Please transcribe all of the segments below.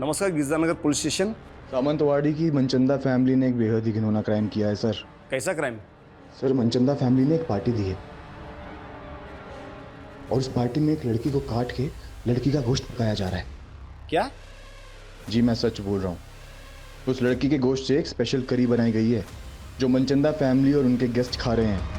नमस्कार, गिरजानगर police station. सामंतवाड़ी की Manchanda family ने एक बेहद ही घिनौना क्राइम किया है सर। कैसा क्राइम? सर, मनचंदा फैमिली ने एक पार्टी दी है और उस पार्टी में एक लड़की को काट के लड़की का गोश्त पकाया जा रहा है। क्या? जी मैं सच बोल रहा हूँ। उस लड़की के गोश्त से एक स्पेशल करी बनाई गई है जो मनचंदा फैमिली और उनके गेस्ट खा रहे हैं।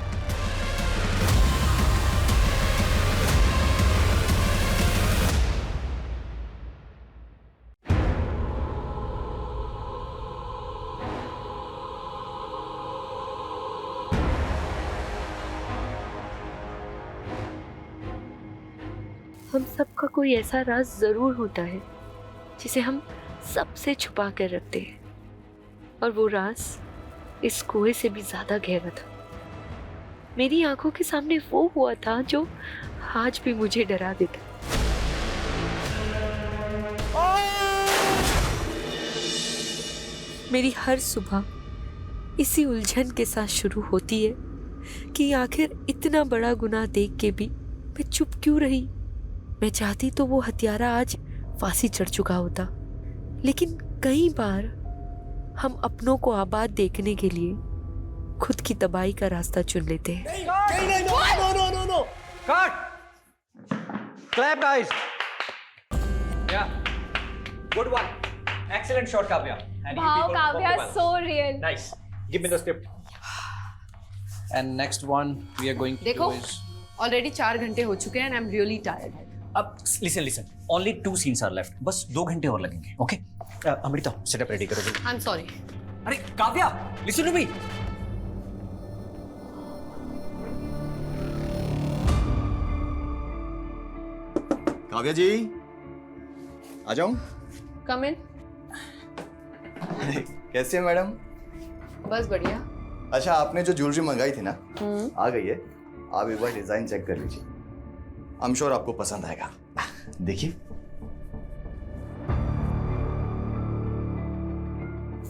हम सबका कोई ऐसा राज जरूर होता है जिसे हम सबसे छुपा कर रखते हैं, और वो राज इस कुएं से भी ज्यादा गहरा था। मेरी आंखों के सामने वो हुआ था जो आज भी मुझे डरा देता। मेरी हर सुबह इसी उलझन के साथ शुरू होती है कि आखिर इतना बड़ा गुनाह देख के भी मैं चुप क्यों रही। मैं चाहती तो वो हत्यारा आज फांसी चढ़ चुका होता, लेकिन कई बार हम अपनों को आबाद देखने के लिए खुद की तबाही का रास्ता चुन लेते हैं। No. Cut. Clap, guys. Yeah. Good one. Excellent shot, Kavya. And you Wow, people Kavya, performed well. so real. Nice. Give me the script. And next one we are going to देखो, do is. Already 4 घंटे हो चुके हैं and I am really tired. अब listen. Only 2 scenes are left. बस 2 घंटे और लगेंगे. Okay? अमृता, setup ready करो जल्दी. I am sorry. अरे Kavya, listen to me. Kavya जी आ जाऊं? कम इन। कैसे हैं मैडम? बस बढ़िया। अच्छा, आपने जो ज्वेलरी मंगाई थी ना, आ गई है। आप एक बार डिजाइन चेक कर लीजिए, आई एम श्योर आपको पसंद आएगा। देखिए।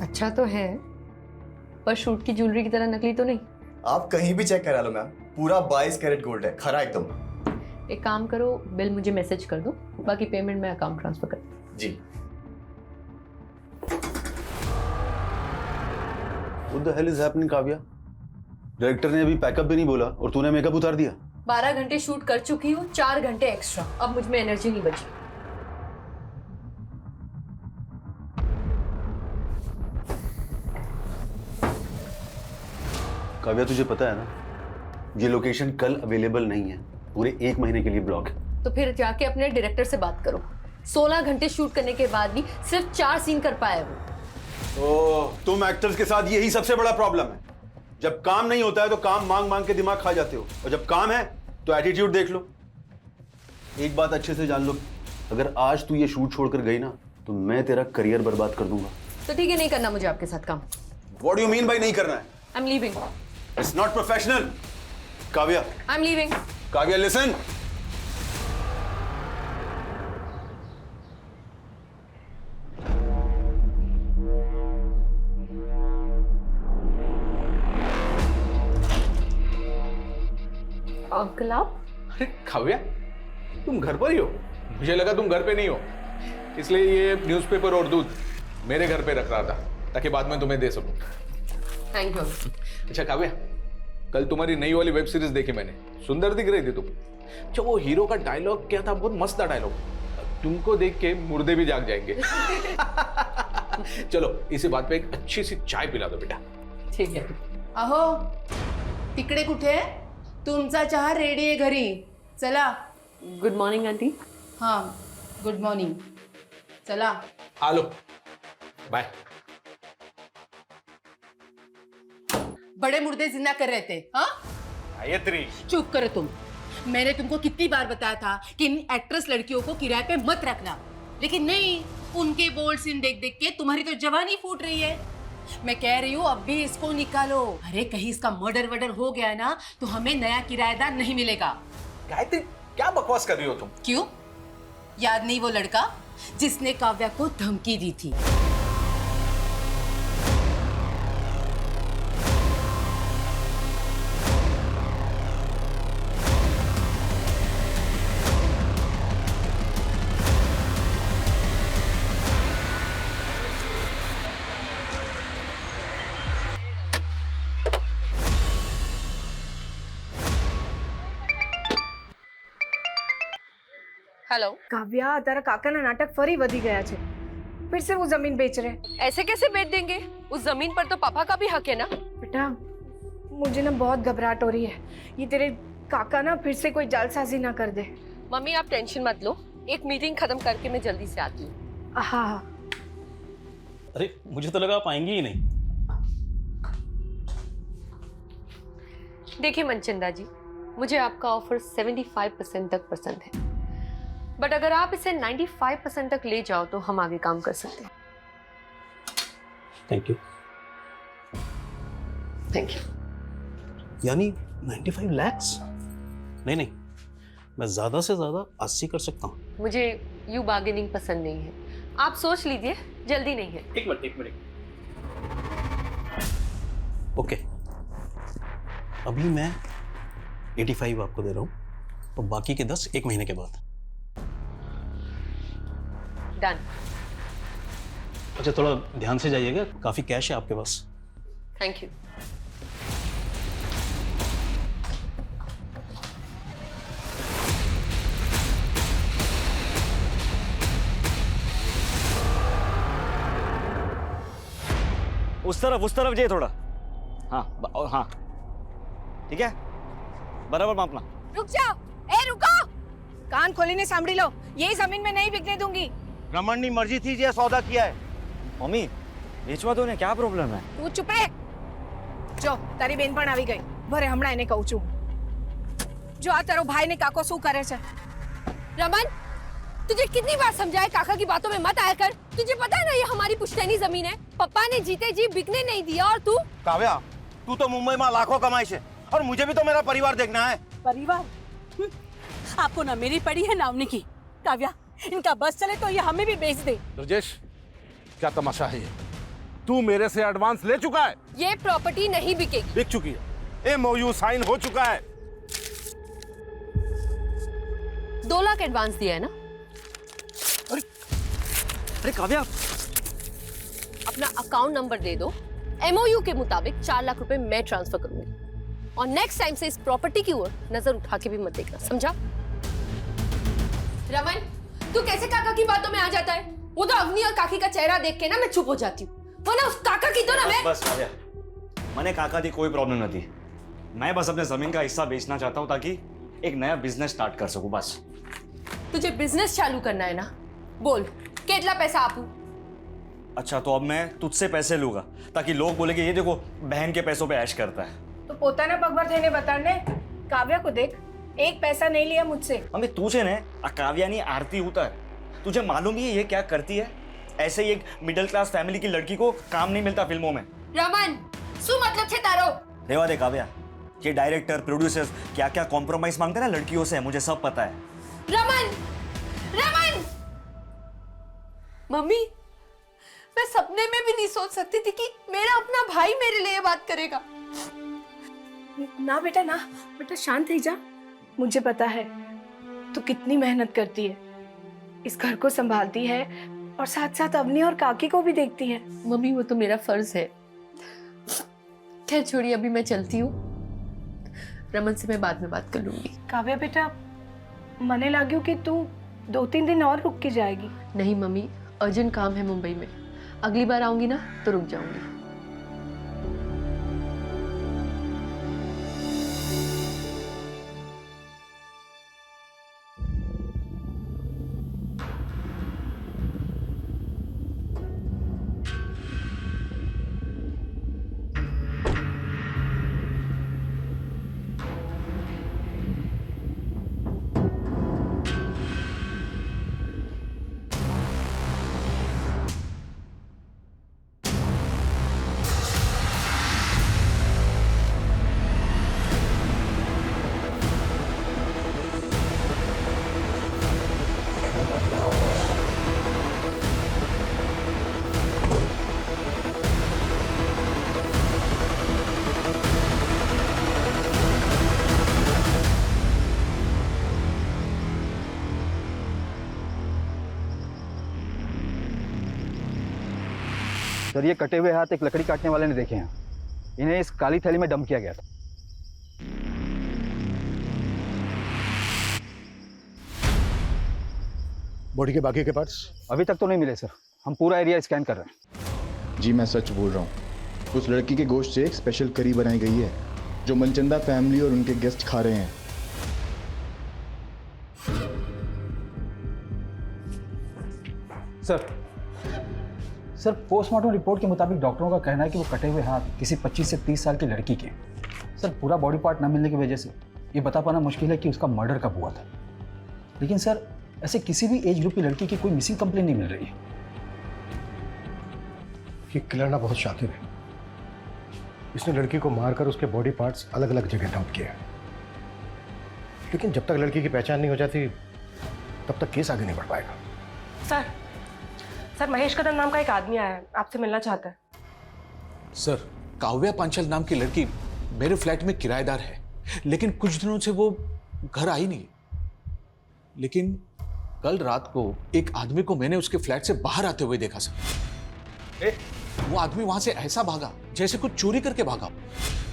अच्छा तो है, पर शूट की ज्वेलरी की तरह नकली तो नहीं। आप कहीं भी चेक करा लो मैम, पूरा 22 कैरेट गोल्ड है, खरा एकदम। एक काम करो, बिल मुझे मैसेज कर दो, बाकी पेमेंट मैं अकाउंट ट्रांसफर कर दूँ। जी। What the hell is happening, Kavya? Director ने अभी पैकअप भी नहीं बोला और तूने मेकअप उतार दिया। 12 घंटे शूट कर चुकी हूँ, 4 घंटे एक्स्ट्रा। अब मुझ में एनर्जी नहीं बची। काव्या, तुझे पता है ना, ये लोकेशन कल अवेलेबल नहीं है, पूरे 1 महीने के लिए ब्लॉक है। तो फिर जाके अपने डायरेक्टर से बात करो। 16 घंटे शूट करने के बाद भी सिर्फ 4 सीन कर पाया वो। तो तुम एक्टर्स के साथ यही सबसे बड़ा प्रॉब्लम है। जब काम नहीं होता है तो काम मांग मांग के दिमाग खा जाते हो, और जब काम है तो एटीट्यूड देख लो। एक बात अच्छे से जान लो, अगर आज तू ये शूट छोड़कर गई ना तो मैं तेरा करियर बर्बाद कर दूंगा। तो ठीक है, नहीं करना मुझे आपके साथ काम। What do you mean by नहीं करना है? I am leaving. It's not professional. Kavya, I am leaving. Kavya listen. Uncle आप? अरे काव्या, तुम घर पर ही हो? मुझे लगा तुम घर पे नहीं हो, इसलिए ये न्यूज़पेपर और दूध मेरे घर पे रख रहा था ताकि बाद में तुम्हें दे सकूं। Thank you. अच्छा काव्या, कल तुम्हारी नई वाली वेब सीरीज देखी मैंने, सुंदर दिख रही थी तुम। अच्छा, वो हीरो का डायलॉग क्या था? बहुत मस्त था डायलॉग, तुमको देख के मुर्दे भी जाग जाएंगे। चलो, इसी बात पे एक अच्छी सी चाय पिला दो बेटा। ठीक है। अहो, तिकडे कुठे? तुमचा चहा रेडी आहे घरी, चला। Good morning aunty. हाँ, गुड मॉर्निंग, चला। आ लो, बाय। बड़े मुर्दे जिंदा कर रहे थे, हाँ? गायत्री, चुप करो तुम। मैंने तुमको कितनी बार बताया था कि इन एक्ट्रेस लड़कियों को किराए पे मत रखना, लेकिन नहीं, उनके बोल्ड सीन देख देख के तुम्हारी तो जवानी फूट रही है। मैं कह रही हूँ अब भी इसको निकालो। अरे कहीं इसका मर्डर वर्डर हो गया ना तो हमें नया किराएदार नहीं मिलेगा। गायत्री क्या बकवास कर रही हो तुम? क्यों? याद नहीं वो लड़का जिसने काव्या को धमकी दी थी? हेलो। કાવ્યા તારા કાકાના નાટક ફરી વધી ગયા છે फिर से वो जमीन बेच रहे हैं। ऐसे कैसे बेच देंगे? उस जमीन पर तो पापा का भी हक है ना। बेटा मुझे ना बहुत घबराहट हो रही है, ये तेरे काका ना फिर से कोई जालसाजी ना कर दे। मम्मी आप टेंशन मत लो, एक मीटिंग खत्म करके मैं जल्दी से आती हूँ। हाँ हाँ। अरे मुझे तो लगा आप आएंगी ही नहीं। देखिए मनचंदा जी, मुझे आपका ऑफर 75% तक पसंद है, बट अगर आप इसे 95% तक ले जाओ तो हम आगे काम कर सकते हैं। Thank you. Thank you. यानी 95 lakhs? नहीं नहीं, मैं ज्यादा से ज्यादा 80 कर सकता हूँ। मुझे यू बार्गेनिंग पसंद नहीं है, आप सोच लीजिए, जल्दी नहीं है। एक मिनट। ओके, अभी मैं 85 आपको दे रहा हूँ और बाकी के 10 एक महीने के बाद। डन। अच्छा थोड़ा ध्यान से जाइएगा, काफी कैश है आपके पास। Thank you. उस तरफ जाइए थोड़ा। हाँ हाँ ठीक है, बराबर मापना। रुक जाओ, ए रुको, कान खोलीने सांभળી लो, ये जमीन में नहीं बिकने दूंगी। रमन की मर्जी थी जे सौदा किया है। मम्मी बेचवा दो ने, क्या प्रॉब्लम है? તું ચૂપ રે। જો તારી બેન પણ આવી ગઈ, ભરે હમણાં એને કહું છું। જો આ તારો ભાઈ ને કાકો શું કરે છે। रमन, तुझे कितनी बार समझाया काका की बातों में मत आया कर। तुझे पता है ना ये हमारी पुश्तैनी जमीन है, पापा ने जीते जी बिकने नहीं दिया। और तू काव्या, तू तो मुंबई में लाखों कमाई है और मुझे भी तो मेरा परिवार देखना है। परिवार? आपको ना मेरी पड़ी है ना उनकी। काव्या, इनका बस चले तो ये हमें भी बेच दे। राजेश, क्या तमाशा है ये? तू मेरे से एडवांस ले चुका है। ये प्रॉपर्टी नहीं बिकेगी। बिक चुकी है, MOU साइन हो चुका है। 2 लाख एडवांस दिया है ना। अरे काव्या, अपना अकाउंट नंबर दे दो, MOU के मुताबिक 4 लाख रुपए मैं ट्रांसफर करूंगी और नेक्स्ट टाइम से इस प्रॉपर्टी की ओर नजर उठा के भी मत देखना, समझा? रमन, तू कैसे काका की बातों में आ जाता है? वो तो अग्नि और काकी का चेहरा देख के ना मैं चुप हो जाती हूँ, वरना उस काका की तो ना मैं। बस काव्या, मैंने काका दी कोई प्रॉब्लम नहीं थी। मैं बस अपने जमीन का हिस्सा बेचना चाहता हूँ ताकि एक नया बिजनेस स्टार्ट कर सकूं बस। तुझे बिजनेस चालू करना है ना, बोल कितना पैसा आपू? अच्छा तो अब मैं तुझसे पैसे लूंगा ताकि लोग बोलेंगे ये देखो बहन के पैसों पे ऐश करता है। तो પોતાના પગભર થઈને બતાડને। કાવ્યા को देख, एक पैसा नहीं लिया मुझसे। मम्मी तुझे ने काव्यानी आरती उतर, तुझे मालूम ही है ये क्या करती है? ऐसे ही एक मिडिल क्लास फैमिली की लड़की को काम नहीं मिलता फिल्मों में। रमन, શું मतलब છે તારો? रेवा दे काव्या, ये डायरेक्टर प्रोड्यूसर्स क्या क्या कॉम्प्रोमाइज मांगते हैं ना लड़कियों से, मुझे सब पता है। रमन, रमन! मम्मी, मैं सपने में भी नहीं सोच सकती थी कि मेरा अपना भाई मेरे लिए ये बात करेगा। ना बेटा ना, बेटा शांत हो जा। मुझे पता है तू कितनी मेहनत करती है, इस घर को संभालती है और साथ साथ अवनी और काकी को भी देखती है। मम्मी वो तो मेरा फर्ज है। खैर छोड़िए, अभी मैं चलती हूँ, रमन से मैं बाद में बात कर लूंगी। काव्या बेटा, मने लाग्યું कि तू 2-3 दिन और रुक के जाएगी। नहीं मम्मी, अर्जेंट काम है मुंबई में, अगली बार आऊंगी ना तो रुक जाऊंगी। सर ये कटे हुए हाथ एक लकड़ी काटने वाले ने देखे हैं, इन्हें इस काली थैली में डंप किया गया था। बॉडी के बाकी के पार्ट्स? अभी तक तो नहीं मिले सर, हम पूरा एरिया स्कैन कर रहे हैं। जी मैं सच बोल रहा हूँ, उस लड़की के गोश्त से एक स्पेशल करी बनाई गई है जो मनचंदा फैमिली और उनके गेस्ट खा रहे हैं। सर पोस्टमार्टम रिपोर्ट के मुताबिक डॉक्टरों का कहना है कि वो कटे हुए हाथ किसी 25 से 30 साल की लड़की के हैं। सर पूरा बॉडी पार्ट न मिलने की वजह से ये बता पाना मुश्किल है कि उसका मर्डर कब हुआ था। लेकिन सर ऐसे किसी भी एज ग्रुप की लड़की की कोई मिसिंग कंप्लेन नहीं मिल रही है। ये किलर ना बहुत शातिर है, इसने लड़की को मारकर उसके बॉडी पार्ट्स अलग अलग जगह डंप किए, लेकिन जब तक लड़की की पहचान नहीं हो जाती तब तक केस आगे नहीं बढ़ पाएगा। सर महेश कदम नाम का एक आदमी आया है, आपसे मिलना चाहता है। सर काव्या पांचाल नाम की लड़की मेरे फ्लैट में किराएदार है, लेकिन कुछ दिनों से वो घर आई नहीं। लेकिन कल रात को एक आदमी को मैंने उसके फ्लैट से बाहर आते हुए देखा सर। वो आदमी वहां से ऐसा भागा जैसे कुछ चोरी करके भागा।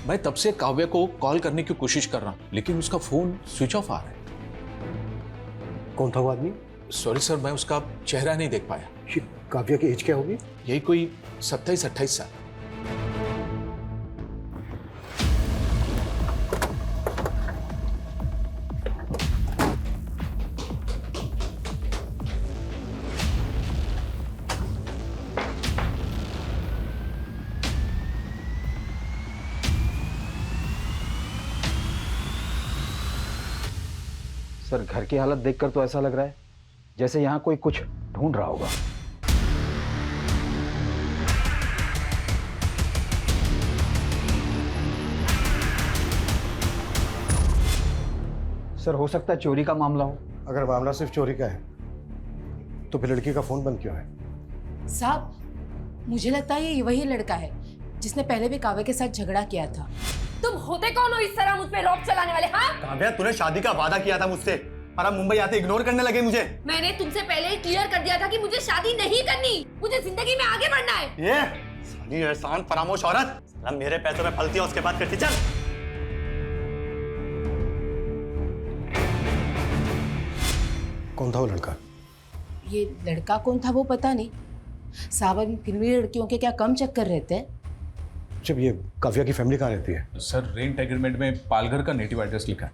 मैं तब से काव्या को कॉल करने की कोशिश कर रहा हूं, लेकिन उसका फोन स्विच ऑफ आ रहा है। कौन था वो आदमी? सॉरी सर, मैं उसका चेहरा नहीं देख पाया। काव्या की एज क्या होगी? यही कोई 27-28 साल। सर घर की हालत देखकर तो ऐसा लग रहा है जैसे यहाँ कोई कुछ ढूंढ रहा होगा। सर हो सकता है चोरी का मामला हो। अगर मामला सिर्फ चोरी का है तो फिर लड़की का फोन बंद क्यों है? साहब मुझे लगता है ये वही लड़का है जिसने पहले भी काव्या के साथ झगड़ा किया था। तुम होते कौन हो इस तरह मुझ पे रॉब चलाने वाले? हाँ काव्या, तूने शादी का वादा किया था मुझसे और अब मुंबई आते इग्नोर करने लगे मुझे। मैंने तुमसे पहले ही क्लियर कर दिया था कि मुझे शादी नहीं करनी, मुझे जिंदगी में आगे बढ़ना है। ये साली एहसान फरामोश औरत, साला मेरे पैसों में पलती है उसके बाद करती। चल कौन था वो लड़का? ये लड़का कौन था वो पता नहीं साहब। अभी फिल्मी लड़कियों के क्या कम चक्कर रहते हैं। जब ये काव्या की फैमिली कहाँ रहती है? सर रेंट एग्रीमेंट में पालघर का नेटिव एड्रेस लिखा है।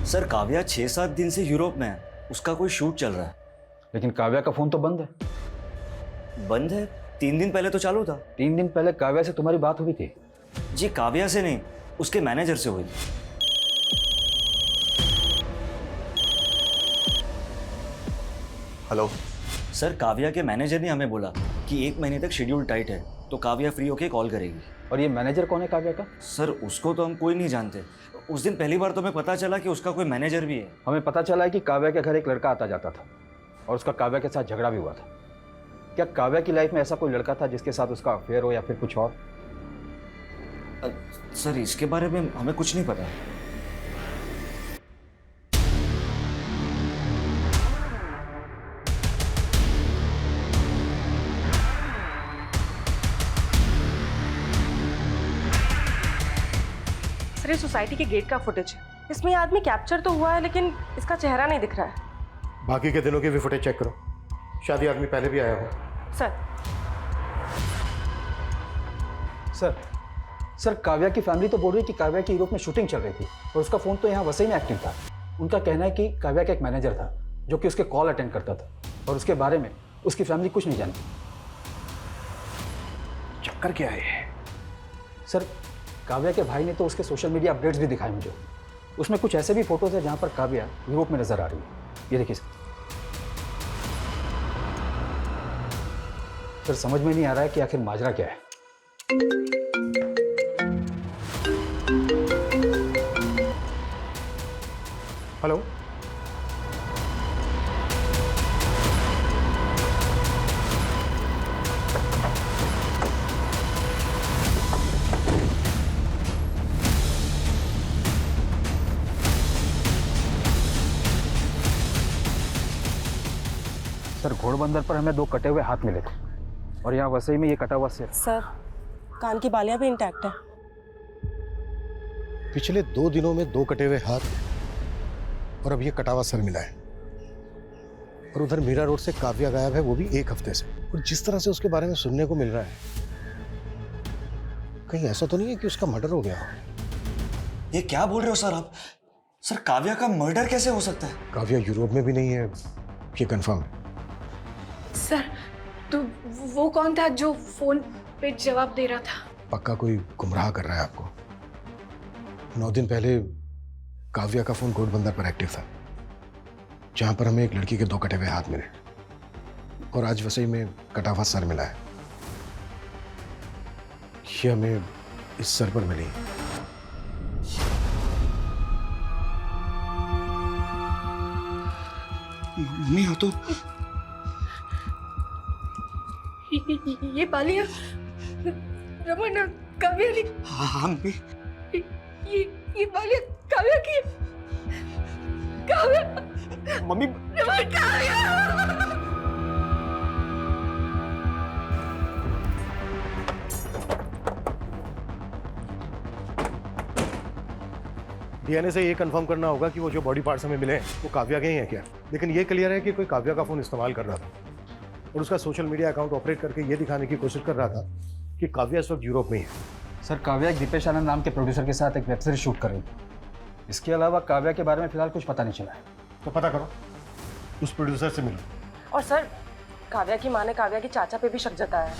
सर काव्या 6-7 दिन से यूरोप में है, उसका कोई शूट चल रहा है। लेकिन काव्या का फोन तो बंद है। बंद है? 3 दिन पहले तो चालू था। 3 दिन पहले काव्या से तुम्हारी बात हुई थी? जी काव्या से नहीं, उसके मैनेजर से हुई थी। हेलो सर, काव्या के मैनेजर ने हमें बोला कि 1 महीने तक शेड्यूल टाइट है, तो काव्या फ्री होके कॉल करेगी। और ये मैनेजर कौन है काव्या का? सर उसको तो हम कोई नहीं जानते। उस दिन पहली बार तो हमें पता चला कि उसका कोई मैनेजर भी है। हमें पता चला है कि काव्या के घर एक लड़का आता जाता था और उसका काव्या के साथ झगड़ा भी हुआ था। क्या काव्या की लाइफ में ऐसा कोई लड़का था जिसके साथ उसका अफेयर हो या फिर कुछ और? सर इसके बारे में हमें कुछ नहीं पता। सर ये सोसाइटी के गेट का फुटेज है, इसमें ये आदमी कैप्चर तो हुआ है लेकिन इसका चेहरा नहीं दिख रहा है। बाकी के दिनों की भी फुटेज चेक करो, शादी आदमी पहले भी आया हो। सर काव्या की फैमिली तो बोल रही है कि काव्या की यूरोप में शूटिंग चल रही थी और उसका फ़ोन तो यहाँ वसई में एक्टिव था। उनका कहना है कि काव्या का एक मैनेजर था जो कि उसके कॉल अटेंड करता था और उसके बारे में उसकी फैमिली कुछ नहीं जानती। चक्कर क्या है? सर काव्या के भाई ने तो उसके सोशल मीडिया अपडेट्स भी दिखाए मुझे। उसमें कुछ ऐसे भी फोटोज है जहाँ पर काव्या यूरोप में नजर आ रही है। ये देखिए सर, समझ में नहीं आ रहा है कि आखिर माजरा क्या है। हेलो, सर घोड़बंदर पर हमें 2 कटे हुए हाथ मिले थे और यहाँ वसई में ये कटा हुआ सिर। सर कान की बालियां भी इंटैक्ट है। पिछले 2 दिनों में 2 कटे हुए हाथ और अब ये कटा हुआ सर मिला है। और उधर मीरा रोड से काव्या गायब है, वो भी 1 हफ्ते से। और जिस तरह से उसके बारे में सुनने को मिल रहा है, कहीं ऐसा तो नहीं है कि उसका मर्डर हो गया हो? ये क्या बोल रहे हो सर आप? सर काव्या का मर्डर कैसे हो सकता है? काव्या यूरोप में भी नहीं है, ये कंफर्म है। सर तो वो कौन था जो फोन पे जवाब दे रहा था? पक्का कोई गुमराह कर रहा है आपको। 9 दिन पहले काव्या का फोन घोड़बंदर पर एक्टिव था, जहां पर हमें एक लड़की के 2 कटे हुए हाथ मिले, और आज वसई में कटा हुआ सर मिला है। ये हमें इस सर पर मिली। मम्मी हो तो ये बालियां रमन काव्या ने। हाँ मम्मी। ये बालियां काव्या की। काव्या मम्मी। रमन काव्या। डीएनए से ये कंफर्म करना होगा कि वो जो बॉडी पार्ट्स हमें मिले हैं वो काव्या के ही हैं क्या। लेकिन ये क्लियर है कि कोई काव्या का फोन इस्तेमाल कर रहा था और उसका सोशल मीडिया अकाउंट ऑपरेट करके ये दिखाने की कोशिश कर रहा था कि काव्या इस वक्त यूरोप में ही है। सर काव्या एक दीपेश आनंद नाम के प्रोड्यूसर के साथ एक वेब सीरीज शूट कर रही थी। इसके अलावा काव्या के बारे में फिलहाल कुछ पता नहीं चला है। तो पता करो, उस प्रोड्यूसर से मिलो। और सर काव्या की माँ ने काव्या के चाचा पे भी शक जताया है,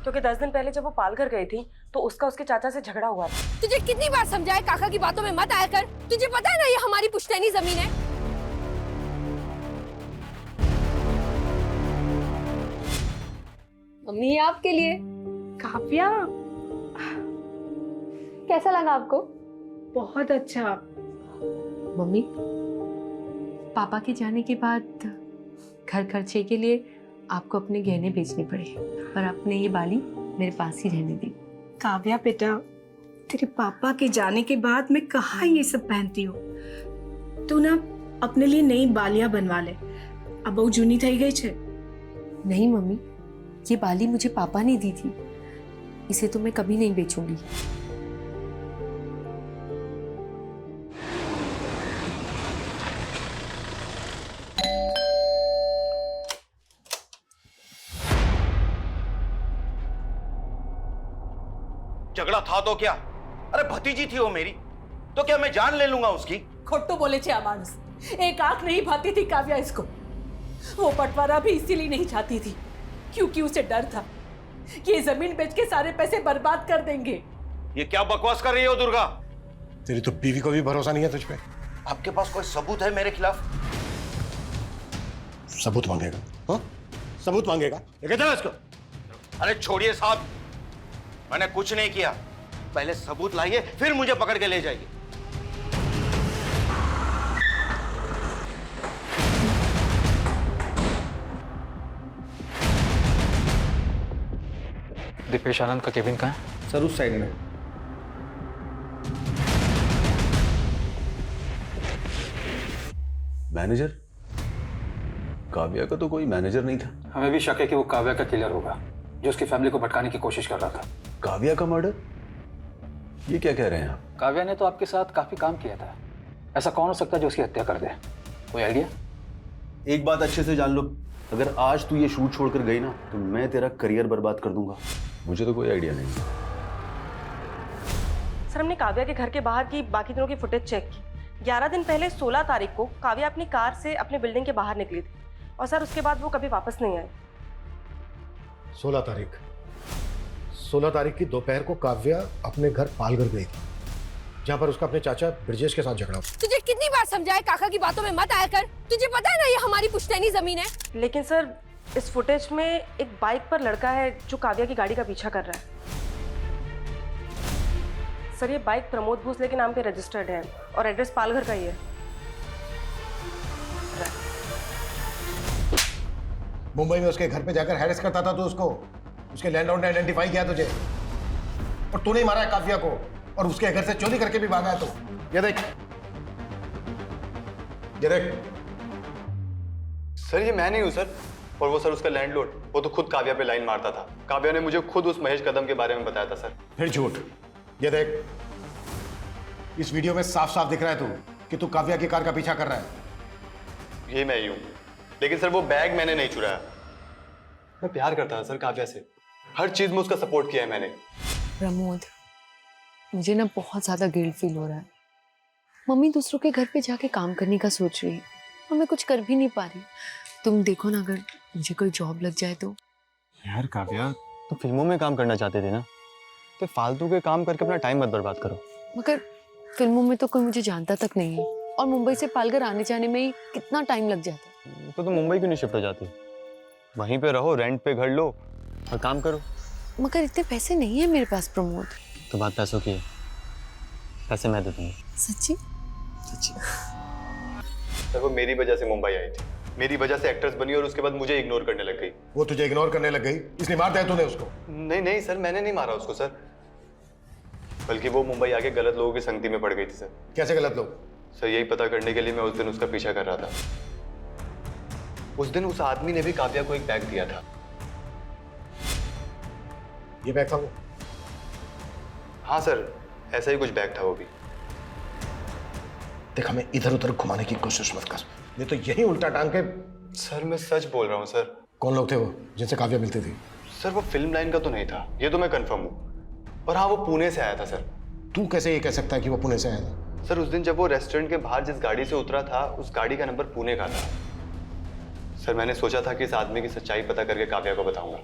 क्योंकि 10 दिन पहले जब वो पालघर गई थी तो उसका उसके चाचा से झगड़ा हुआ था। तुझे कितनी बार समझाया काका की बातों में मत आया कर। तुझे पता है ना ये हमारी पुश्तैनी जमीन है। मम्मी ये आपके लिए। काव्या कैसा लगा आपको? बहुत अच्छा। मम्मी पापा के जाने के बाद घर खर्चे के लिए आपको अपने गहने बेचने पड़े, पर आपने ये बाली मेरे पास ही रहने दी। काव्या बेटा, तेरे पापा के जाने के बाद मैं कहाँ ये सब पहनती हूँ। तू ना अपने लिए नई बालियां बनवा ले, अब वो जूनी थई गई छे। नहीं मम्मी, ये बाली मुझे पापा ने दी थी, इसे तो मैं कभी नहीं बेचूंगी। झगड़ा था तो क्या? अरे भतीजी थी वो मेरी, तो क्या मैं जान ले लूंगा उसकी? खोटू बोले छे मानुस, एक आंख नहीं भाती थी काव्या इसको। वो बंटवारा भी इसीलिए नहीं चाहती थी क्योंकि उसे डर था कि ये जमीन बेच के सारे पैसे बर्बाद कर देंगे। ये क्या बकवास कर रही हो दुर्गा? तेरी तो बीवी को भी भरोसा नहीं है तुझ पे। आपके पास कोई सबूत है मेरे खिलाफ? सबूत मांगेगा? हाँ सबूत मांगेगा, लेके जाओ इसको। अरे छोड़िए साहब, मैंने कुछ नहीं किया। पहले सबूत लाइए, फिर मुझे पकड़ के ले जाइए। दीपेश आनंद का केबिन कहाँ है? सर उस साइड में। मैनेजर? काव्या का तो कोई मैनेजर नहीं था। हमें भी शक है कि वो काव्या का किलर होगा जो उसकी फैमिली को भटकाने की कोशिश कर रहा था। काव्या का मर्डर? ये क्या कह रहे हैं आप? काव्या ने तो आपके साथ काफी काम किया था, ऐसा कौन हो सकता है जो उसकी हत्या कर दे? कोई आइडिया? एक बात अच्छे से जान लो, अगर आज तू ये शूट छोड़कर गई ना तो मैं तेरा करियर बर्बाद कर दूंगा। मुझे तो कोई आइडिया नहीं। सर हमने काव्या के घर के बाहर की बाकी दिनों की फुटेज चेक की। 11 दिन पहले 16 तारीख को काव्या अपनी कार से अपने बिल्डिंग के बाहर निकली थी और सर उसके बाद वो कभी वापस नहीं आई। 16 तारीख की दोपहर को काव्या अपने घर पालघर गई थी, जहां पर उसका अपने चाचा ब्रजेश के साथ झगड़ा हुआ। तुझे कितनी बार समझाया काका की बातों में मत आया कर। तुझे पता है ना ये हमारी पुश्तैनी जमीन है। लेकिन सर इस फुटेज में एक बाइक पर लड़का है जो काव्या की गाड़ी का पीछा कर रहा है। सर ये बाइक प्रमोद भोसले के नाम पे रजिस्टर्ड है और एड्रेस पालघर का ही है। मुंबई में उसके घर पे जाकर हैरेस करता था तो उसके लैंडलॉर्ड ने आइडेंटिफाई किया तुझे, और तूने ही मारा है काव्या को और उसके घर से चोरी करके भी भागा है। तो ये देख सर ये मैं नहीं हूँ सर, और वो सर उसका लैंडलॉर्ड, वो तो खुद काव्या पे लाइन मारता था। काव्या ने मुझे खुद उस महेश कदम के बारे में बताया था सर। फिर झूठ। ये देख, इस वीडियो में साफ साफ दिख रहा है कि तू काव्या की कार का पीछा कर रहा है। ये मैं ही हूँ। लेकिन सर वो बैग मैंने नहीं चुराया। मैं प्यार करता था सर काव्या से, हर चीज में उसका सपोर्ट किया है मैंने। प्रमोद, मुझे ना बहुत ज्यादा गिल्ट फील हो रहा है। मम्मी दूसरों के घर पे जाके काम करने का सोच रही है और मैं कुछ कर भी नहीं पा रही। तुम देखो ना, अगर मुझे कोई जॉब लग जाए तो। यार काव्या, तो फिल्मों में काम करना चाहते थे ना, तो फालतू के काम करके अपना टाइम मत बर्बाद करो। मगर फिल्मों में तो कोई मुझे जानता तक नहीं है और मुंबई से पालघर आने जाने में ही कितना टाइम लग जाता है। तो मुंबई क्यों नहीं शिफ्ट हो जाती? वहीं पे रहो, रेंट पे घर लो और काम करो। मगर इतने पैसे नहीं है मेरे पास प्रमोद। तो बात पैसों की है, पैसे मैं दे दूंगा। सच्ची? सच्ची। सर वो मेरी वजह से मुंबई आई थी, मेरी वजह से एक्ट्रेस बनी और उसके बाद मुझे इग्नोर करने लग गई। वो तुझे इग्नोर करने लग गई इसलिए मार दिया तूने उसको? नहीं नहीं सर, मैंने नहीं मारा उसको सर, बल्कि वो मुंबई आके गलत लोगों की संगति में पड़ गई थी सर। कैसे गलत लोग? सर यही पता करने के लिए मैं उस दिन उसका पीछा कर रहा था। उस दिन उस आदमी ने भी काव्या को एक बैग दिया था। ये बैग था वो? हाँ सर, ऐसा ही कुछ बैग था वो भी। देख, हमें इधर उधर घुमाने की कोशिश मत कर, नहीं तो यही उल्टा टांग के। सर मैं सच बोल रहा हूँ सर। कौन लोग थे वो जिनसे काव्या मिलती थी? सर वो फिल्म लाइन का तो नहीं था, ये तो मैं कंफर्म हूँ। और हाँ, वो पुणे से आया था सर। तू कैसे ये कह सकता है कि वो पुणे से आया था? सर उस दिन जब वो रेस्टोरेंट के बाहर जिस गाड़ी से उतरा था, उस गाड़ी का नंबर पुणे का था। सर मैंने सोचा था कि इस आदमी की सच्चाई पता करके काव्या को बताऊंगा,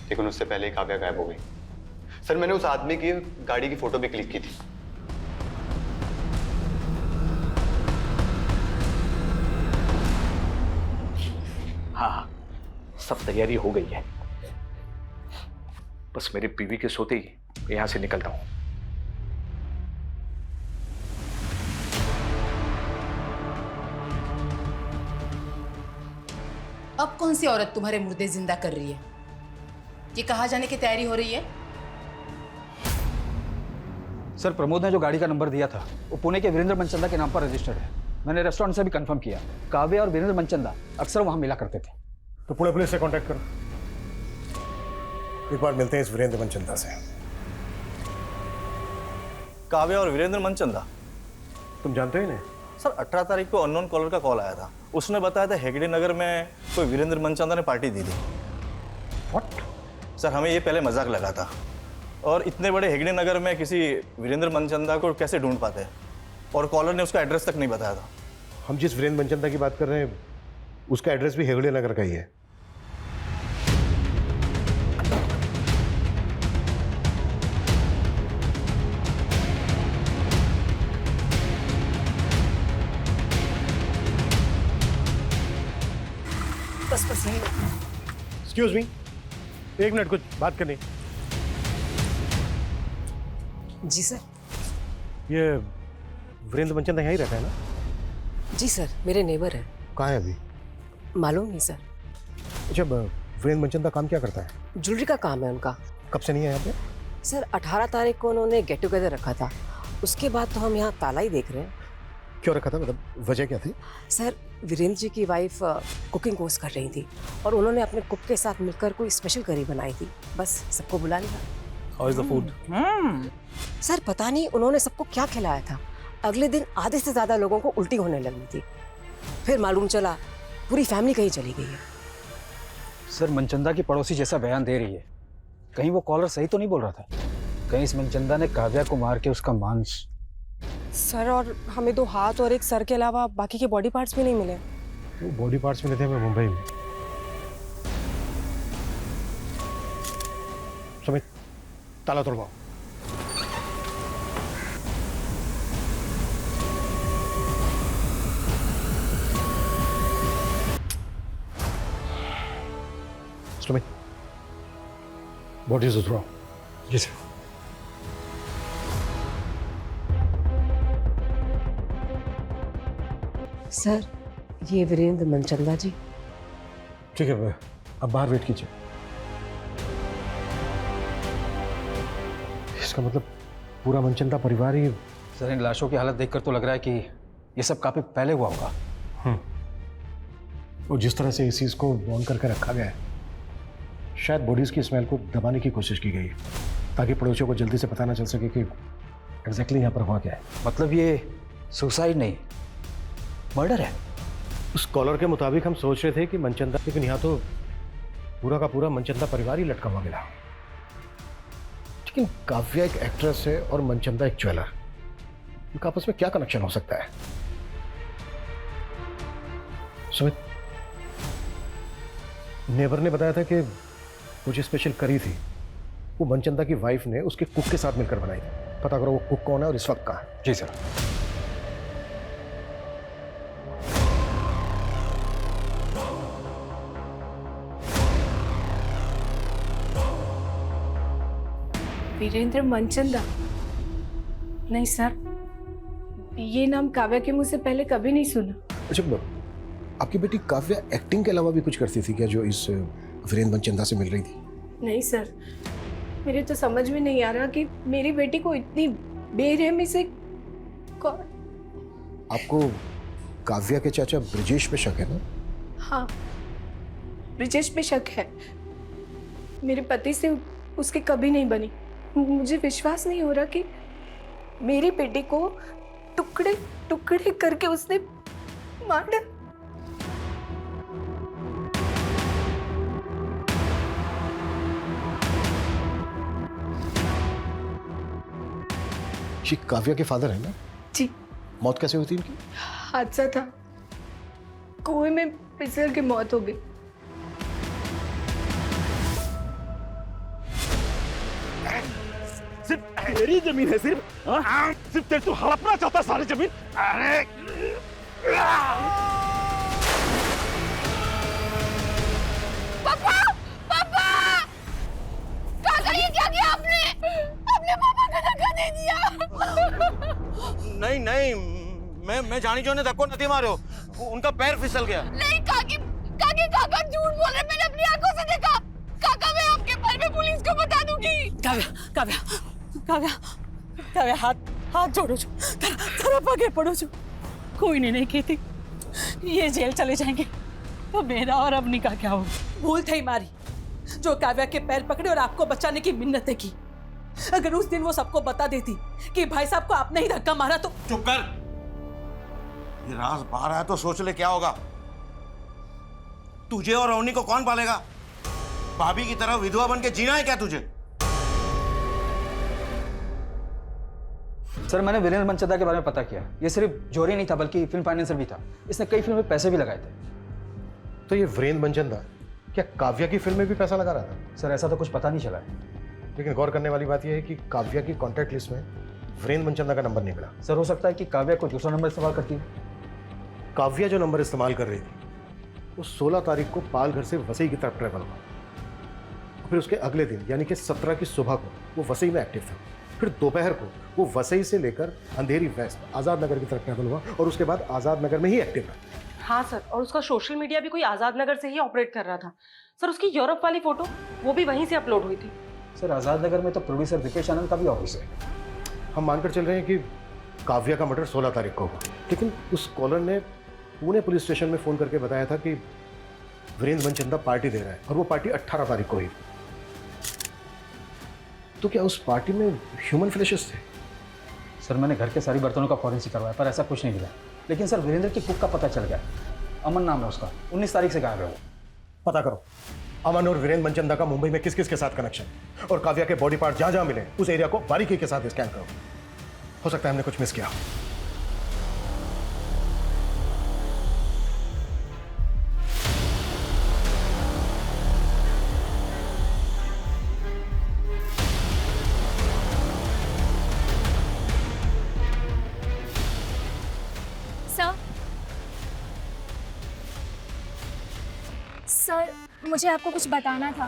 लेकिन उससे पहले ही काव्या गायब हो गई। सर मैंने उस आदमी की गाड़ी की फोटो भी क्लिक की थी। हाँ, सब तैयारी हो गई है, बस मेरी बीवी के सोते ही यहां से निकलता हूं। अब कौन सी औरत तुम्हारे मुर्दे जिंदा कर रही है? ये कहाँ जाने की तैयारी हो रही है? सर, प्रमोद ने जो गाड़ी का नंबर दिया था वो पुणे के वीरेंद्र मनचंदा के नाम पर रजिस्टर्ड है। मैंने रेस्टोरेंट से भी कंफर्म किया। काव्या और वीरेंद्र मनचंदा अक्सर वहां मिला करते थे। तो पुणे पुलिस से कांटेक्ट करो, एक बार मिलते हैं इस वीरेंद्र मनचंदा से। काव्या और वीरेंद्र मनचंदा, तुम जानते हो इन्हें? सर 18 तारीख को अननोन कॉलर का कॉल आया था। उसने बताया था हेगड़े नगर में कोई वीरेंद्र मनचंदा ने पार्टी दी थी। व्हाट? सर हमें ये पहले मजाक लगा था, और इतने बड़े हेगड़े नगर में किसी वीरेंद्र मनचंदा को कैसे ढूंढ पाते हैं, और कॉलर ने उसका एड्रेस तक नहीं बताया था। हम जिस वीरेंद्र मनचंदा की बात कर रहे हैं उसका एड्रेस भी हेगड़े नगर का ही है। बस यही। एक्सक्यूज मी, एक मिनट, कुछ बात करनी। जी सर। ये वीरेंद्र मनचंदा यहीं रहता है ना? जी सर, मेरे नेबर है। कहाँ है अभी? मालूम नहीं सर। अच्छा, वीरेंद्र मनचंदा काम क्या करता है? ज्वेलरी का काम है उनका। कब से नहीं है यहाँ पे? सर 18 तारीख को उन्होंने गेट टुगेदर रखा था, उसके बाद तो हम यहाँ ताला ही देख रहे हैं। क्यों रखा था, मतलब वजह क्या थी? सर वीरेंद्र जी की वाइफ कुकिंग कोर्स कर रही थी और उन्होंने अपने कुक के साथ मिलकर कोई स्पेशल करी बनाई थी, बस सबको बुला लिया। How is the food? Sir पता नहीं उन्होंने सबको क्या खिलाया था, अगले दिन आधे से ज्यादा लोगों को उल्टी होने लगी थी। फिर मालूम चला पूरी फैमिली कहीं चली गई है। सर, मनचंदा की पड़ोसी जैसा बयान दे रही है, कहीं वो कॉलर सही तो नहीं बोल रहा था? कहीं इस मनचंदा ने काव्या को मार के उसका मांस? सर, और हमें 2 हाथ और 1 सर के अलावा बाकी के बॉडी पार्ट्स भी नहीं मिले। वो बॉडी पार्ट्स मिले थे हमें मुंबई में। सुमित, ताला तोड़वाओ। सुमित, बॉडीज उतराओ। जी सर। सर ये वीरेंद्र मनचंदा जी। ठीक है, अब बाहर वेट कीजिए। इसका मतलब पूरा मनचंदा परिवार ही। सर, इन लाशों की हालत देखकर तो लग रहा है कि ये सब काफी पहले हुआ होगा। और जिस तरह से इस चीज को बॉन्ड करके रखा गया है, शायद बॉडीज की स्मेल को दबाने की कोशिश की गई है ताकि पड़ोसियों को जल्दी से पता ना चल सके कि एग्जैक्टली यहाँ पर हुआ क्या है। मतलब ये सुसाइड नहीं, मर्डर है? उस कॉलर के मुताबिक हम सोच रहे थे कि मनचंदा, लेकिन यहाँ तो पूरा का पूरा मनचंदा परिवार ही लटका हुआ मिला। लेकिन काव्या एक एक्ट्रेस है और मनचंदा एक ज्वेलर, इनका आपस में क्या कनेक्शन हो सकता है? सुमित, नेबर ने बताया था कि वो जो स्पेशल करी थी वो मनचंदा की वाइफ ने उसके कुक के साथ मिलकर बनाई थी। पता करो वो कुक कौन है और इस वक्त कहाँ है। जी सर। वीरेंद्र मनचंदा? नहीं सर, ये नाम काव्या के मुंह से पहले कभी नहीं सुना। अच्छा, आपकी बेटी काव्या एक्टिंग के अलावा भी कुछ करती थी क्या, जो इस वीरेंद्र मनचंदा से मिल रही थी? नहीं सर, मेरे तो समझ में नहीं आ रहा कि मेरी बेटी को इतनी बेरहमी से कौन। आपको काव्या के चाचा ब्रिजेश पे शक है ना? हाँ, ब्रिजेश पे शक है। मेरे पति से उसकी कभी नहीं बनी। मुझे विश्वास नहीं हो रहा कि मेरी बेटी को टुकड़े टुकड़े करके उसने मार डाला। ये काव्या के फादर है ना? जी। मौत कैसे हुई थी इनकी? हादसा था, कुएं में फिसल के मौत हो गई। सिर्फ तेरी जमीन है, सिर्फ तेरे, तू हड़पना चाहता सारी जमीन। अरे पापा, पापा, काका ये क्या किया आपने? अपने पापा को धक्का दे दिया। नहीं नहीं, मैं जानी जो ने धक्को नहीं मारो, उनका पैर फिसल गया। नहीं काकी, काका झूठ बोल रहे, मैंने अपनी आंखों से देखा। काका मैं आपके पैर में पुलिस को बता दूंगी। काव्या हाथ जोड़ो जो, तेरा पगे पड़ो जो। कोई नहीं कहती ये जेल चले जाएंगे तो मेरा और अवनी का क्या होगा? भूल थी मारी जो काव्या के पैर पकड़े और आपको बचाने की मिन्नतें की। अगर उस दिन वो सबको बता देती कि भाई साहब को आपने ही धक्का मारा तो। चुप कर, ये राज बाहर आया तो सोच ले क्या होगा। तुझे और अवनी को कौन पालेगा? भाभी की तरह विधवा बन के जीना है क्या तुझे? सर, मैंने वीरेंद्र मनचंदा के बारे में पता किया। ये सिर्फ जोरी नहीं था बल्कि फिल्म फाइनेंसर भी था। इसने कई फिल्म में पैसे भी लगाए थे। तो ये वीरेंद्र मनचंदा क्या काव्या की फिल्म में भी पैसा लगा रहा था? सर, ऐसा तो कुछ पता नहीं चला है। लेकिन गौर करने वाली बात यह है कि काव्या की कॉन्टैक्ट लिस्ट में वीरेंद्र मनचंदा का नंबर नहीं मिला। सर, हो सकता है कि काव्या को दूसरा नंबर इस्तेमाल करती है। काव्या जो नंबर इस्तेमाल कर रही थी वो 16 तारीख को पाल घर से वसई की तरफ ट्रैवल हुआ। फिर उसके अगले दिन यानी कि 17 की सुबह को वो वसई में एक्टिव था। फिर दोपहर को वो वसई से लेकर अंधेरी वेस्ट आज़ाद नगर की तरफ ट्रैवल हुआ और उसके बाद आज़ाद नगर में ही एक्टिव रहा। हाँ सर, और उसका सोशल मीडिया भी कोई आज़ाद नगर से ही ऑपरेट कर रहा था। सर, उसकी यूरोप वाली फोटो वो भी वहीं से अपलोड हुई थी। सर, आज़ाद नगर में तो प्रोड्यूसर दीपेश आनंद का भी ऑफिस है। हम मानकर चल रहे हैं कि काव्या का मर्डर 16 तारीख को हुआ, लेकिन उस कॉलर ने पुणे पुलिस स्टेशन में फ़ोन करके बताया था कि वीरेंद्र मनचंदा पार्टी दे रहा है और वो पार्टी 18 तारीख को हुई। तो क्या उस पार्टी में ह्यूमन फ्लैशेस थे? सर, मैंने घर के सारी बर्तनों का फॉरेंसिक करवाया पर ऐसा कुछ नहीं मिला। लेकिन सर, वीरेंद्र की कुक का पता चल गया। अमन नाम है उसका, 19 तारीख से गायब है वो। पता करो अमन और वीरेंद्र मनचंदा का मुंबई में किस किस के साथ कनेक्शन, और काव्या के बॉडी पार्ट जहां जहां मिले उस एरिया को बारीकी के साथ स्कैन करो। हो सकता है हमने कुछ मिस किया। सर, मुझे आपको कुछ बताना था।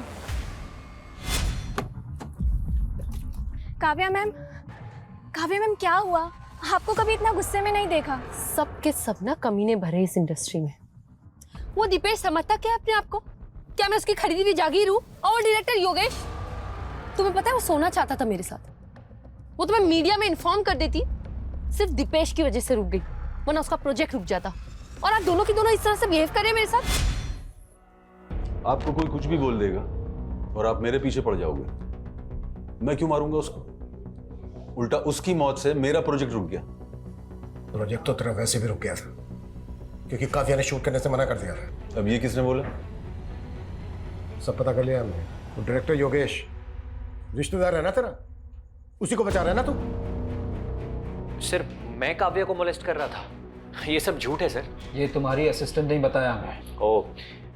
काव्या मैम क्या हुआ? आपको कभी इतना गुस्से में नहीं देखा। सब के सब ना कमीने भरे इस इंडस्ट्री में। वो दीपेश समझता क्या अपने आप को? क्या मैं उसकी खरीदी हुई जागीर हूँ? और डायरेक्टर योगेश, तुम्हें पता है वो सोना चाहता था मेरे साथ। वो तो मैं मीडिया में इन्फॉर्म कर देती, सिर्फ दीपेश की वजह से रुक गई, वरना उसका प्रोजेक्ट रुक जाता। और आप दोनों की दोनों इस तरह से बिहेव कर रहे हैं मेरे साथ। आपको कोई कुछ भी बोल देगा और आप मेरे पीछे पड़ जाओगे। मैं क्यों मारूंगा उसको? उल्टा उसकी मौत से मेरा प्रोजेक्ट रुक गया। प्रोजेक्ट तो तेरा वैसे भी रुक गया था, क्योंकि काव्या ने शूट करने से मना कर दिया था। अब ये किसने बोला? सब पता कर लिया हमने। वो डायरेक्टर योगेश रिश्तेदार है ना तेरा, उसी को बचा रहा है ना तू? सर मैं काव्या को मोलेस्ट कर रहा था, ये सब झूठ है सर। ये तुम्हारी असिस्टेंट नहीं बताया हमें। ओ,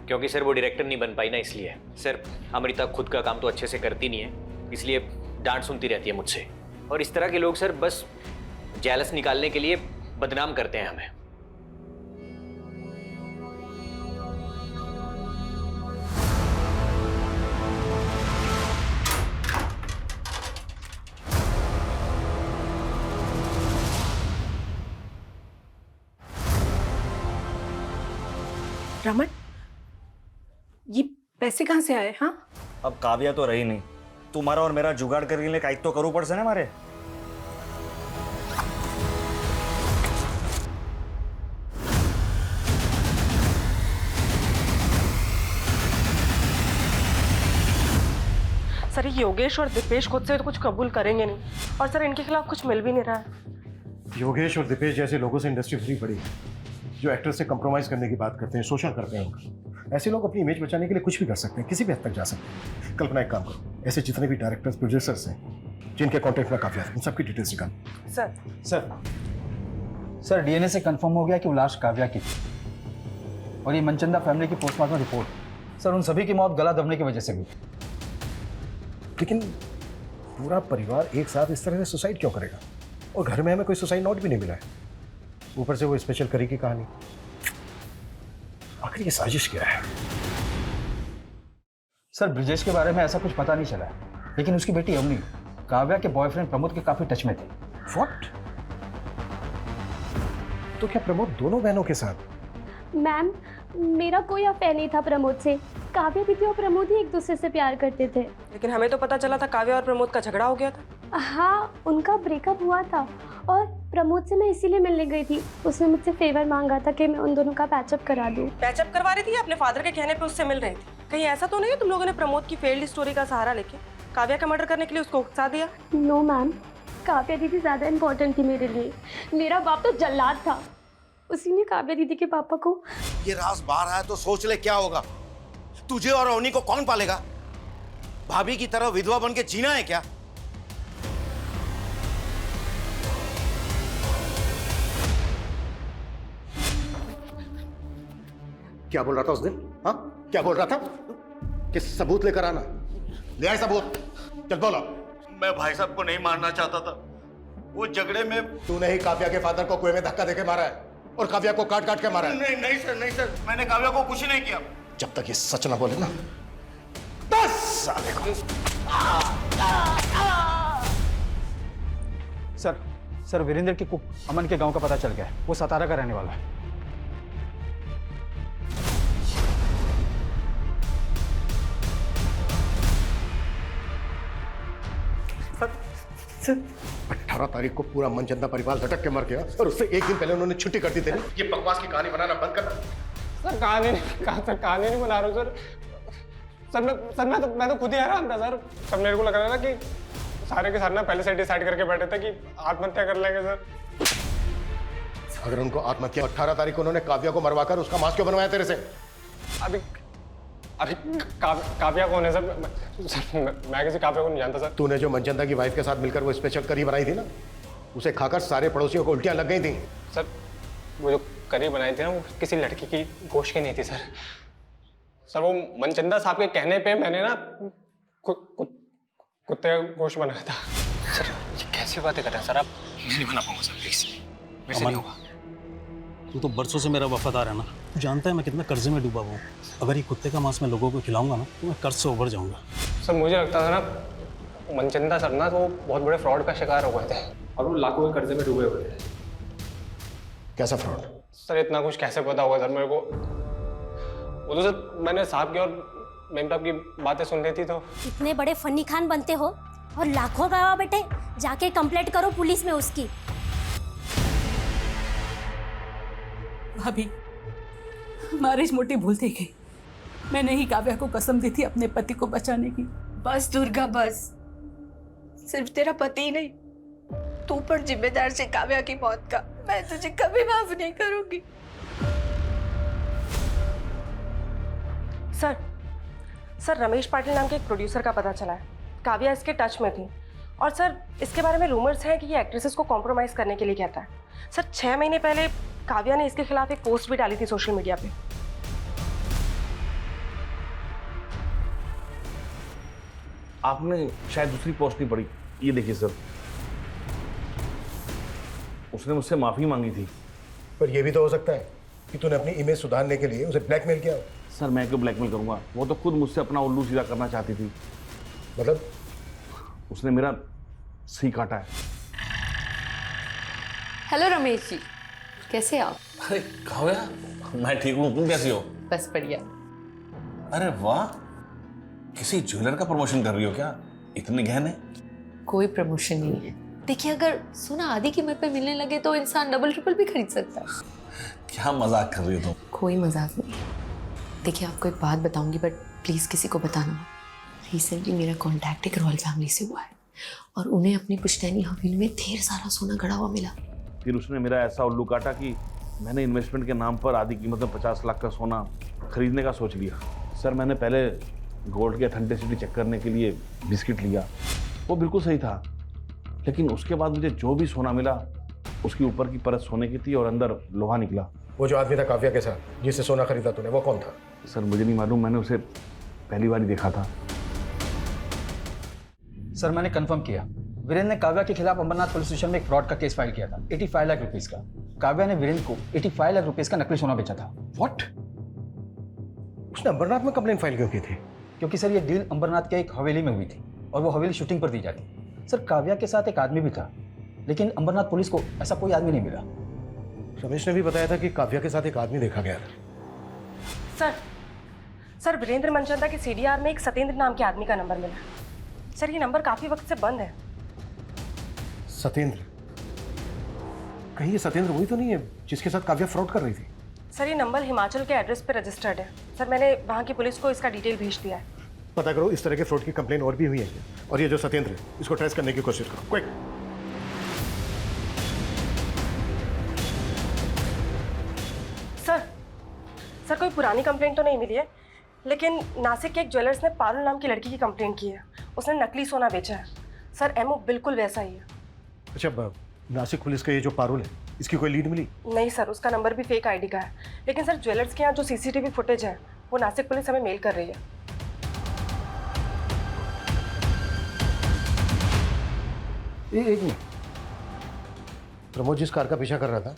क्योंकि सर वो डायरेक्टर नहीं बन पाई ना, इसलिए। सर अमृता खुद का काम तो अच्छे से करती नहीं है, इसलिए डांट सुनती रहती है मुझसे। और इस तरह के लोग सर बस जेलस निकालने के लिए बदनाम करते हैं हमें। रमन, ये पैसे कहाँ से आए? हाँ, अब काव्या तो रही नहीं, तुम्हारा और मेरा जुगाड़ करने के लिए काइक तो करूँ पड़से ना हमारे। सर ये योगेश और दीपेश खुद से तो कुछ कबूल करेंगे नहीं, और सर इनके खिलाफ कुछ मिल भी नहीं रहा है। योगेश और दीपेश जैसे लोगों से इंडस्ट्री भरी पड़ी है, जो एक्टर से कंप्रोमाइज करने की बात करते हैं, शोषण करते हैं। ऐसे लोग अपनी इमेज बचाने के लिए कुछ भी कर सकते हैं, किसी भी हद तक जा सकते हैं। कल्पना एक काम करो, ऐसे जितने भी डायरेक्टर्स प्रोड्यूसर्स हैं जिनके कॉन्टेक्ट में काव्या है, उन सबकी डिटेल्स निकाल। सर डीएनए से कंफर्म हो गया कि वो लाश काव्या की थी, और ये मनचंदा फैमिली की पोस्टमार्टम रिपोर्ट, सर उन सभी की मौत गला दबने की वजह से हुई। लेकिन पूरा परिवार एक साथ इस तरह से सुसाइड क्यों करेगा? और घर में हमें कोई सुसाइड नोट भी नहीं मिला है, ऊपर से वो स्पेशल करी की कहानी। आखिर ये साजिश क्या है? सर ब्रिजेश के बारे में ऐसा कुछ पता नहीं चला है, लेकिन उसकी बेटी अवनी काव्या के बॉयफ्रेंड प्रमोद के काफी टच में थे। व्हाट? तो क्या प्रमोद दोनों बहनों के साथ? मैम, मेरा कोई अफेयर नहीं था प्रमोद से। काव्या दीदी और प्रमोद ही एक दूसरे से प्यार करते थे। लेकिन हमें तो पता चला था काव्या और प्रमोद का झगड़ा हो गया था। हाँ, उनका ब्रेकअप हुआ था, और प्रमोद से मैं इसीलिए मिलने गई थी। उसने मुझसे फेवर मांगा था कि मैं उन दोनों का पैचअप करा दूं। पैचअप करवा रही थी या अपने फादर के कहने पे उससे मिल रही थी? कहीं ऐसा तो नहीं है तुम लोगों ने प्रमोद की फेल्ड स्टोरी का सहारा लेके काव्या का मर्डर करने के लिए उसको उकसा दिया? नो मैम, काव्या दीदी ज्यादा इम्पोर्टेंट थी मेरे लिए। मेरा बाप तो जल्लाद था, उसी ने काव्या दीदी के पापा को। ये राज बाहर आया तो सोच ले क्या होगा। तुझे और अवनी को कौन पालेगा? भाभी की तरह विधवा बन के जीना है क्या? क्या बोल रहा था उस दिन? हाँ, क्या बोल रहा था? कि सबूत लेकर आना। ले आए सबूत, चल बोलो। मैं भाई साहब को नहीं मारना चाहता था, वो झगड़े में। तूने ही काव्या के फादर को कुएं में धक्का देके मारा है और काव्या को काट काट के मारा है। नहीं नहीं सर, नहीं सर, मैंने काव्या को कुछ नहीं किया। जब तक ये सच ना बोले ना, 10 साल को। सर वीरेंद्र की कुक अमन के गांव का पता चल गया है, वो सतारा का रहने वाला है। सर 18 तारीख को पूरा मनचंदा परिवार लटक के मर गया, और उससे एक दिन पहले उन्होंने छुट्टी कर दी थी। ये बकवास की कहानी बनाना बंद करना। सर कहानी नहीं बना रहा हूँ सर। मैं तो खुद ही हैरान था सर। सब मेरे को लग रहा था कि सारे के सारे ना पहले से डिसाइड करके बैठे थे कि आत्महत्या कर लेंगे सर। अगर उनको आत्महत्या 18 तारीख को उन्होंने काव्या को मरवाकर उसका मांस क्यों बनवाया तेरे से? अभी काव्या कौन है सर? मैं किसी काव्या को नहीं जानता सर। तूने जो मनचंदा की वाइफ के साथ मिलकर वो स्पेशल करी बनाई थी ना, उसे खाकर सारे पड़ोसियों को उल्टियां लग गई थी। सर वो जो करी बनाई थी ना, वो किसी लड़की की गोश्त की नहीं थी सर। सर वो मनचंदा साहब के कहने पे मैंने ना कुत्ते का गोश्त बनाया था। सर ये कैसी बातें कर रहे हैं सर आप? मैं नहीं बना पाऊंगा सर, प्लीज वैसे नहीं होगा। तू तो बरसों से मेरा वफादार है ना, तू जानता है मैं कितना कर्जे में डूबा हुआ हूँ। अगर ये कुत्ते का मांस मैं लोगों को खिलाऊंगा ना तो मैं कर्ज से उभर जाऊंगा। सर मुझे लगता था ना मनचंदा सर ना तो बहुत बड़े फ्रॉड का शिकार हो गए थे, और वो लाखों के कर्जे में डूबे हुए थे। कैसा फ्रॉड? सर इतना कुछ कैसे पता होगा सर मेरे को? वो तो सर मैंने साहब की और मेम साहब की बातें सुन रही थी तो। इतने बड़े फनी खान बनते हो और लाखों गवाह बेटे, जाके कंप्लेंट करो पुलिस में उसकी। भाभी, हमारी मोटी भूल थी गई। मैंने ही काव्या को कसम दी थी अपने पति को बचाने की। बस दुर्गा बस। सिर्फ तेरा पति ही नहीं, तू पर जिम्मेदार से काव्या की मौत का। मैं तुझे कभी माफ नहीं करूंगी। सर रमेश पाटिल नाम के एक प्रोड्यूसर का पता चला है, काव्या इसके टच में थी। और सर इसके बारे में रूमर्स हैं कि ये एक्ट्रेसेस को कॉम्प्रोमाइज़ करने के लिए कहता है। सर 6 महीने पहले काव्या ने इसके खिलाफ एक पोस्ट भी डाली थी सोशल मीडिया पे। आपने शायद दूसरी पोस्ट नहीं पढ़ी। ये देखिए सर, उसने मुझसे माफी मांगी थी। पर यह भी तो हो सकता है कि तूने अपनी इमेज सुधारने के लिए उसे ब्लैकमेल किया हो। सर मैं क्यों ब्लैकमेल करूंगा, वो तो खुद मुझसे अपना उल्लू सीधा करना चाहती थी। मतलब? उसने मेरा सही काटा है। हेलो रमेश जी, कैसे आप? अरे काव्या, मैं ठीक हूँ, तुम कैसी हो? बस बढ़िया। अरे वाह, किसी ज्वेलर का प्रमोशन कर रही हो क्या? इतने गहने? कोई प्रमोशन नहीं है। देखिए, अगर सोना आधी कीमत पे मिलने लगे तो इंसान डबल ट्रिपल भी खरीद सकता है। क्या मजाक कर रही हो तुम? कोई मजाक नहीं। देखिए, आपको एक बात बताऊंगी, बट प्लीज किसी को बताना मत। रिसेंटली मेरा कॉन्टैक्ट एक रॉयल फैमिली से हुआ है और उन्हें अपनी पुश्तैनी हवेली में ढेर सारा सोना गड़ा हुआ मिला। फिर उसने मेरा ऐसा उल्लू काटा कि मैंने इन्वेस्टमेंट के नाम पर आधी कीमत में 50 लाख का सोना खरीदने का सोच लिया। सर मैंने पहले गोल्ड की ऑथेंटिसिटी चेक करने के लिए बिस्किट लिया, वो बिल्कुल सही था, लेकिन उसके बाद मुझे जो भी सोना मिला उसकी ऊपर की परत सोने की थी और अंदर लोहा निकला। वो जो आदमी था काव्या के साथ जिससे सोना खरीदा तूने, वो कौन था? सर मुझे नहीं मालूम, मैंने उसे पहली बार ही देखा था। सर मैंने कंफर्म किया, वीरेंद्र ने काव्या के खिलाफ अंबरनाथ पुलिस स्टेशन में एक फ्रॉड का केस फाइल किया था 85 लाख रुपीस का। काव्या ने वीरेंद्र को 85 लाख रुपीस का नकली सोना बेचा था। व्हाट? उसने अंबरनाथ में कंप्लेंट फाइल क्यों की थी? क्योंकि सर ये डील अंबरनाथ के एक हवेली में हुई थी और वो हवेली शूटिंग पर दी जाती। सर काव्या के साथ एक आदमी भी था, लेकिन अंबरनाथ पुलिस को ऐसा कोई आदमी नहीं मिला। रमेश ने भी बताया था कि काव्या के साथ एक आदमी देखा गया था। सर वीरेंद्र मनचंदा के सीडीआर में एक सत्येंद्र नाम के आदमी का नंबर मिला। सर ये नंबर काफी वक्त से बंद है। सत्येंद्र? कहीं ये सत्येंद्र वही तो नहीं है जिसके साथ काव्या फ्रॉड कर रही थी? सर ये नंबर हिमाचल के एड्रेस पे रजिस्टर्ड है। सर मैंने वहाँ की पुलिस को इसका डिटेल भेज दिया है। पता करो इस तरह के फ्रॉड की कंप्लेन और भी हुई है, और ये जो सत्येंद्र है इसको ट्रेस करने की कोशिश करो, क्विक। सर कोई पुरानी कंप्लेंट तो नहीं मिली है, लेकिन नासिक के एक ज्वेलर्स ने पारुल नाम की लड़की की कंप्लेंट की है। उसने नकली सोना बेचा है। सर एमओ बिल्कुल वैसा ही है। अच्छा, नासिक पुलिस का ये जो पारुल है, इसकी कोई लीड मिली? नहीं सर, उसका नंबर भी फेक आईडी का है। लेकिन सर ज्वेलर्स के यहाँ जो सीसीटीवी फुटेज है वो नासिक पुलिस हमें मेल कर रही है। एक मिनट, प्रमोद जिस कार का पीछा कर रहा था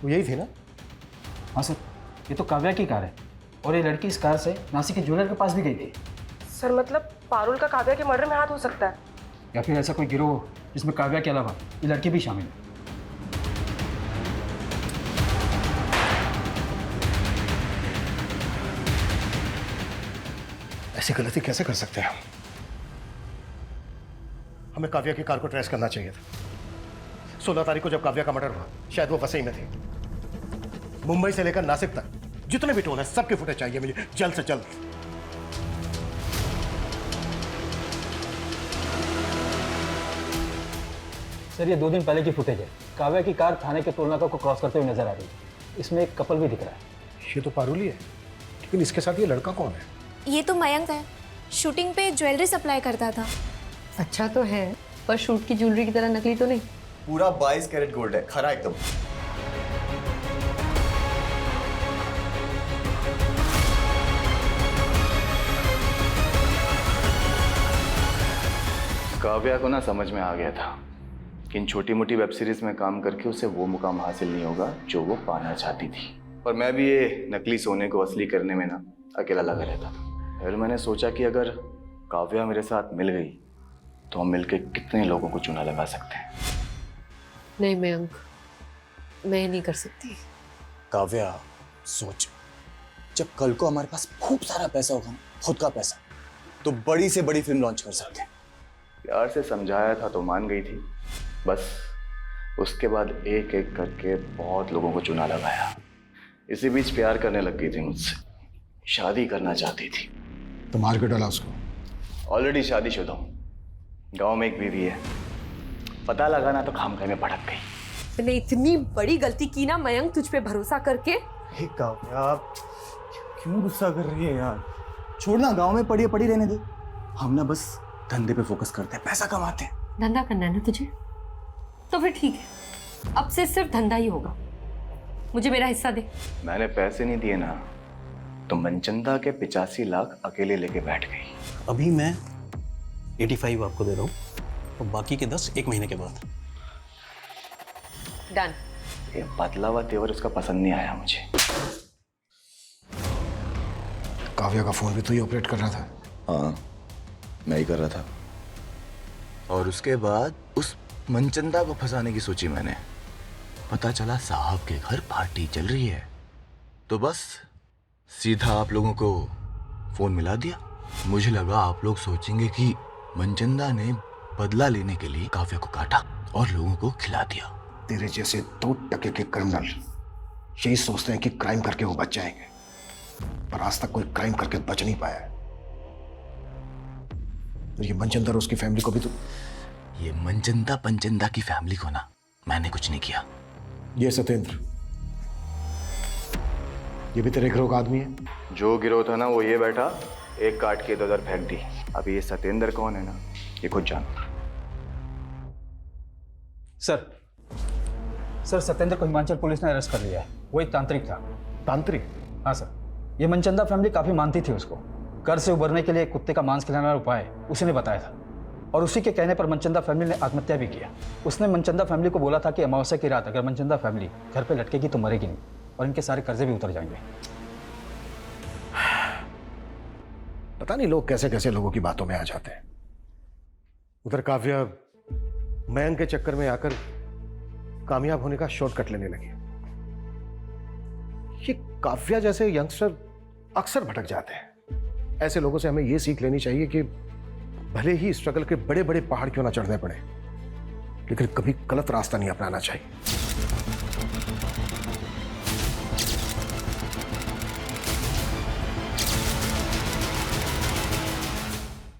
वो यही थी ना? हाँ सर, ये तो काव्या की कार है और ये लड़की इस कार से नासिक के ज्वेलर के पास भी गई थी। सर मतलब पारुल का काव्या के मर्डर में हाथ हो सकता है, या फिर ऐसा कोई गिरोह जिसमें काव्या के अलावा ये लड़की भी शामिल है। ऐसी गलती कैसे कर सकते हैं? हमें काव्या की कार को ट्रेस करना चाहिए था। 16 तारीख को जब काव्या का मर्डर हुआ शायद वो वसई में थी। मुंबई से लेकर नासिक तक जितने भी टोल है सबके फुटेज चाहिए मुझे जल्द से जल्द। सर ये 2 दिन पहले की फुटेज है। काव्या की कार थाने के टोल नाका को क्रॉस करते हुए नजर आ रही है। इसमें एक कपल भी दिख रहा है। ये तो पारुल ही है, लेकिन इसके साथ ये लड़का कौन है? ये तो मयंक है, शूटिंग पे ज्वेलरी सप्लाई करता था। अच्छा तो है, पर शूट की ज्वेलरी की तरह नकली तो नहीं। पूरा 22 कैरेट गोल्ड है, खरा एकदम। काव्या को ना समझ में आ गया था कि इन छोटी मोटी वेब सीरीज में काम करके उसे वो मुकाम हासिल नहीं होगा जो वो पाना चाहती थी। और मैं भी ये नकली सोने को असली करने में ना अकेला लगा रहता था। फिर मैंने सोचा कि अगर काव्या मेरे साथ मिल गई तो हम मिलके कितने लोगों को चूना लगा सकते हैं। नहीं मयंक, मैं नहीं कर सकती। काव्या सोच, जब कल को हमारे पास खूब सारा पैसा होगा ना, खुद का पैसा, तो बड़ी से बड़ी फिल्म लॉन्च कर सकते हैं। प्यार से समझाया था तो मान गई थी, बस उसके बाद एक एक करके बहुत लोगों को चुना लगाया। इसी बीच प्यार करने लग गई थी मुझसे, शादी करना चाहती थी। तो मार के डाला उसको? ऑलरेडी शादीशुदा हूँ, गांव में एक बीवी है। पता लगाना तो खामखाई में भटक गई। मैंने इतनी बड़ी गलती की ना मयंक तुझ पे भरोसा करके। काव्या क्यों गुस्सा कर रही है यार? छोड़ना, गांव में पड़ी पड़ी रहने दे। हम ना बस धंधे पे फोकस करते हैं, पैसा कमाते हैं। धंधा करना है ना तुझे, तो फिर ठीक है, अब से सिर्फ धंधा ही होगा। मुझे मेरा हिस्सा दे। मैंने पैसे नहीं दिए ना, तो मनचंदा के 85 लाख अकेले लेके बैठ गई। अभी मैं 85 आपको दे रहा हूँ और बाकी के 10 एक महीने के बाद। डन। ये बदला हुआ तेवर उसका पसंद नहीं आया मुझे। काव्या का फोन भी तो ही ऑपरेट कर रहा था। हाँ, मैं ही कर रहा था। और उसके बाद उस मनचंदा को फंसाने की सोची मैंने। पता चला साहब के घर पार्टी चल रही है, तो बस सीधा आप लोगों को फोन मिला दिया। मुझे लगा आप लोग सोचेंगे कि मनचंदा ने बदला लेने के लिए काव्या को काटा और लोगों को खिला दिया। तेरे जैसे 2% के क्रिमिनल यही सोचते हैं कि क्राइम करके वो बच जाएंगे, पर आज तक कोई क्राइम करके बच नहीं पाया है। और ये मनचंदा और उसकी फैमिली को भी तो। ये मनचंदा पंचंदा की फैमिली को ना मैंने कुछ नहीं किया। ये सत्येंद्र, ये भी तेरे गिरोह का आदमी है? जो गिरोह था ना वो ये बैठा, एक काट के इधर फेंक दी। अभी ये सत्येंद्र कौन है ना, ये खुद जान। सर सत्येंद्र को हिमाचल पुलिस ने अरेस्ट कर लिया है। वो एक तांत्रिक था। तांत्रिक? हाँ सर, ये मनचंदा फैमिली काफ़ी मानती थी उसको। कर से उबरने के लिए कुत्ते का मांस खिलाने वाला उपाय उसी ने बताया था, और उसी के कहने पर मनचंदा फैमिली ने आत्महत्या भी किया। उसने मनचंदा फैमिली को बोला था कि अमावस्या की रात अगर मनचंदा फैमिली घर पे लटकेगी तो मरेगी नहीं, और इनके सारे कर्जे भी उतर जाएंगे। पता नहीं लोग कैसे कैसे लोगों की बातों में आ जाते हैं। उधर काव्या मयंक के चक्कर में आकर कामयाब होने का शॉर्टकट लेने लगी। ये काव्या जैसे यंगस्टर अक्सर भटक जाते हैं। ऐसे लोगों से हमें यह सीख लेनी चाहिए कि भले ही स्ट्रगल के बड़े बड़े पहाड़ क्यों ना चढ़ने पड़े, लेकिन कभी गलत रास्ता नहीं अपनाना चाहिए।